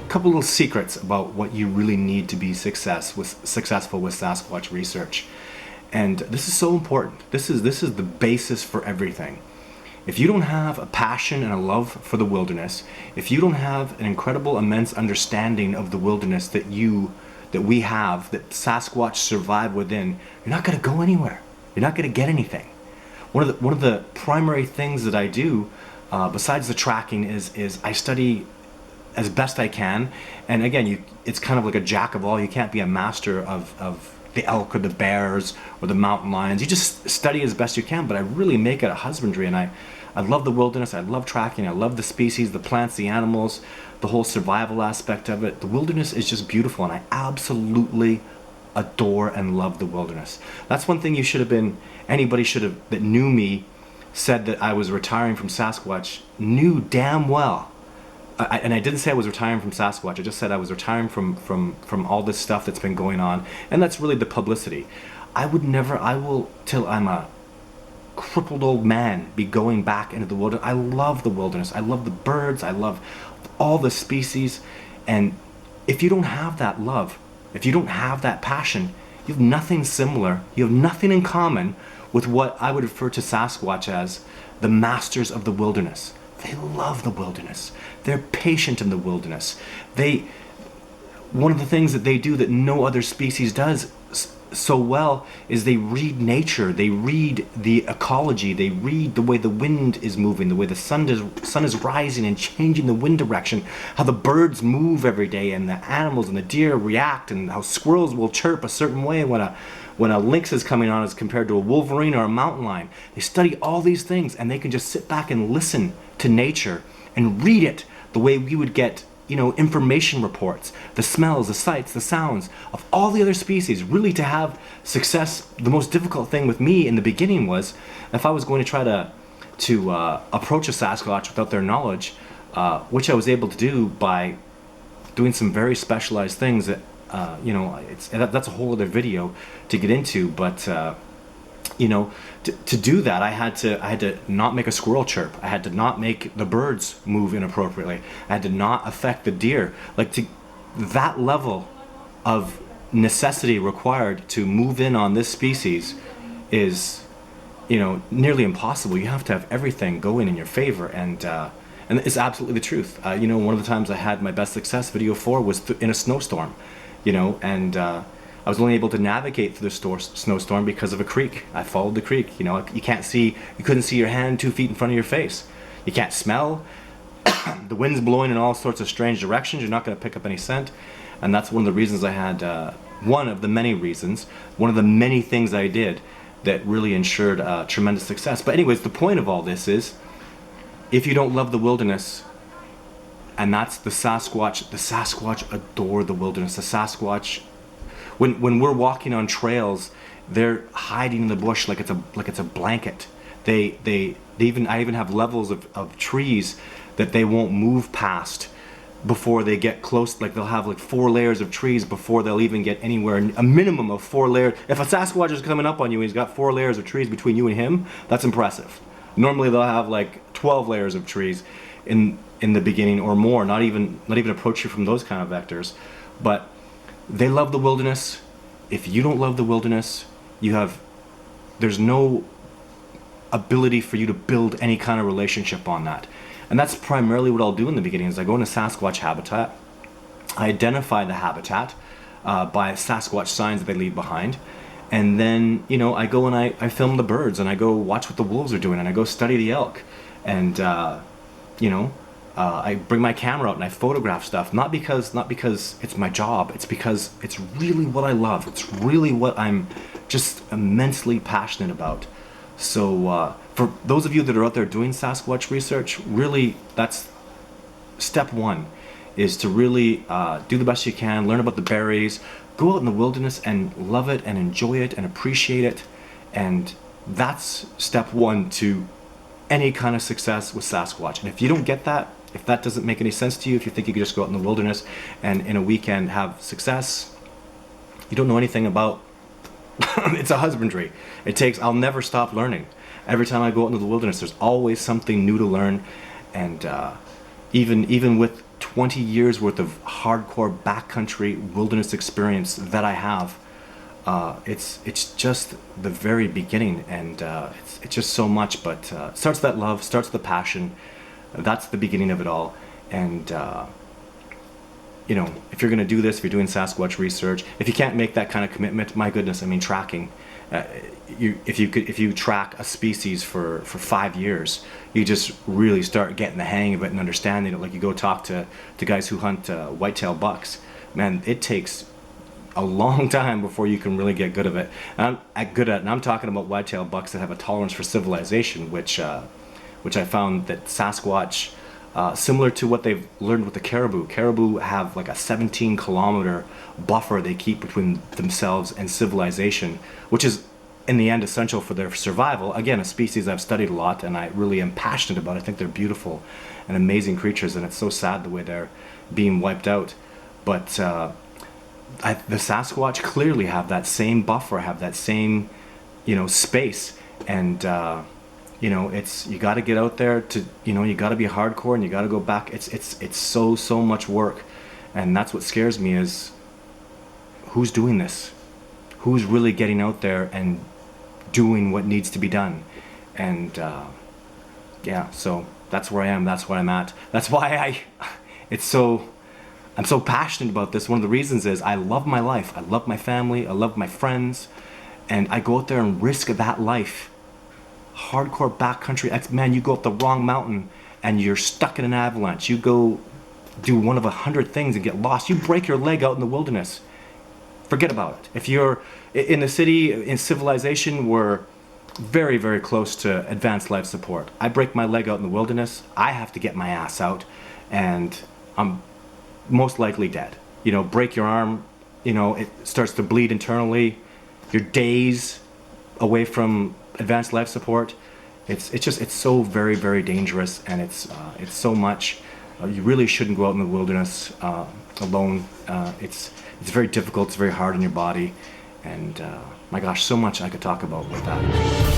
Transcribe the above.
couple little secrets about what you really need to be successful with Sasquatch research. And this is so important. This is the basis for everything. If you don't have a passion and a love for the wilderness, if you don't have an incredible, immense understanding of the wilderness that we have, that Sasquatch survive within, you're not going to go anywhere. You're not going to get anything. One of the primary things that I do, besides the tracking, is I study as best I can. And again, it's kind of like a jack of all. You can't be a master of the elk or the bears or the mountain lions. You just study as best you can, but I really make it a husbandry. And I love the wilderness. I love tracking. I love the species, the plants, the animals, the whole survival aspect of it. The wilderness is just beautiful, and I absolutely adore and love the wilderness. That's one thing anybody should have, that knew me, said that I was retiring from Sasquatch, knew damn well. And I didn't say I was retiring from Sasquatch. I just said I was retiring from all this stuff that's been going on, and that's really the publicity. I will, till I'm a crippled old man, be going back into the wilderness. I love the wilderness. I love the birds. I love all the species. And if you don't have that love, if you don't have that passion, you have nothing similar. You have nothing in common with what I would refer to Sasquatch as the masters of the wilderness. They love the wilderness. They're patient in the wilderness. One of the things that they do that no other species does so well is they read nature. They read the ecology. They read the way the wind is moving, the way the sun is rising and changing the wind direction, how the birds move every day, and the animals and the deer react, and how squirrels will chirp a certain way when a lynx is coming on as compared to a wolverine or a mountain lion. They study all these things, and they can just sit back and listen to nature and read it the way we would get, information reports, the smells, the sights, the sounds of all the other species. Really, to have success, the most difficult thing with me in the beginning was, if I was going to try to approach a Sasquatch without their knowledge, which I was able to do by doing some very specialized things that, that's a whole other video to get into, but to do that, I had to not make a squirrel chirp. I had to not make the birds move inappropriately. I had to not affect the deer. That level of necessity required to move in on this species is, nearly impossible. You have to have everything going in your favor, and it's absolutely the truth. One of the times I had my best success, video 4, was in a snowstorm, and I was only able to navigate through the snowstorm because of a creek. I followed the creek. You couldn't see your hand 2 feet in front of your face. You can't smell. The wind's blowing in all sorts of strange directions. You're not going to pick up any scent. And that's one of the reasons I had, one of the many reasons, one of the many things I did that really ensured tremendous success. But anyways, the point of all this is, if you don't love the wilderness, and that's the Sasquatch adore the wilderness. The Sasquatch, when we're walking on trails, they're hiding in the bush like it's a blanket. I even have levels of trees that they won't move past before they get close. Like, they'll have 4 layers of trees before they'll even get anywhere. A minimum of 4 layers. If a Sasquatch is coming up on you and he's got 4 layers of trees between you and him, that's impressive. Normally they'll have 12 layers of trees in the beginning or more, not even approach you from those kind of vectors. But they love the wilderness. If you don't love the wilderness, there's no ability for you to build any kind of relationship on that. And that's primarily what I'll do in the beginning. Is I go into Sasquatch habitat, I identify the habitat by Sasquatch signs that they leave behind, and then I go and I film the birds, and I go watch what the wolves are doing, and I go study the elk, and I bring my camera out and I photograph stuff, not because it's my job. It's because it's really what I love. It's really what I'm just immensely passionate about. So for those of you that are out there doing Sasquatch research, really, that's step one, is to really do the best you can, learn about the berries, go out in the wilderness and love it and enjoy it and appreciate it. And that's step one to any kind of success with Sasquatch. And if you don't get that, if that doesn't make any sense to you, if you think you could just go out in the wilderness and in a weekend have success, you don't know anything about it's a husbandry. I'll never stop learning. Every time I go out into the wilderness, there's always something new to learn. And even with 20 years worth of hardcore backcountry wilderness experience that I have, it's just the very beginning, and it's just so much. But starts that love, starts the passion. That's the beginning of it all. And you know, if you're going to do this, if you're doing Sasquatch research, if you can't make that kind of commitment, my goodness, I mean, tracking. If you track a species for 5 years, you just really start getting the hang of it and understanding it. Like you go talk to guys who hunt whitetail bucks, man, it takes a long time before you can really get good at it. And I'm talking about whitetail bucks that have a tolerance for civilization, which I found that Sasquatch, similar to what they've learned with the caribou. Caribou have like a 17-kilometer buffer they keep between themselves and civilization, which is in the end essential for their survival. Again, a species I've studied a lot and I really am passionate about. I think they're beautiful and amazing creatures, and it's so sad the way they're being wiped out. But the Sasquatch clearly have that same buffer, have that same, you know, space, and you know, you got to get out there to, you know, you got to be hardcore and you got to go back. It's so much work, and that's what scares me, is who's doing this, who's really getting out there and doing what needs to be done. And yeah, so that's where I am. That's where I'm at. That's why I'm so passionate about this. One of the reasons is I love my life. I love my family. I love my friends, and I go out there and risk that life. Hardcore backcountry, man, you go up the wrong mountain and you're stuck in an avalanche. You go do one of 100 things and get lost. You break your leg out in the wilderness. Forget about it. If you're in the city, in civilization, we're very, very close to advanced life support. I break my leg out in the wilderness, I have to get my ass out, and I'm most likely dead. You know, break your arm, you know, it starts to bleed internally. You're days away from advanced life support. It's so very, very dangerous, and it's so much. You really shouldn't go out in the wilderness alone. It's very difficult. It's very hard on your body, and my gosh, so much I could talk about with that.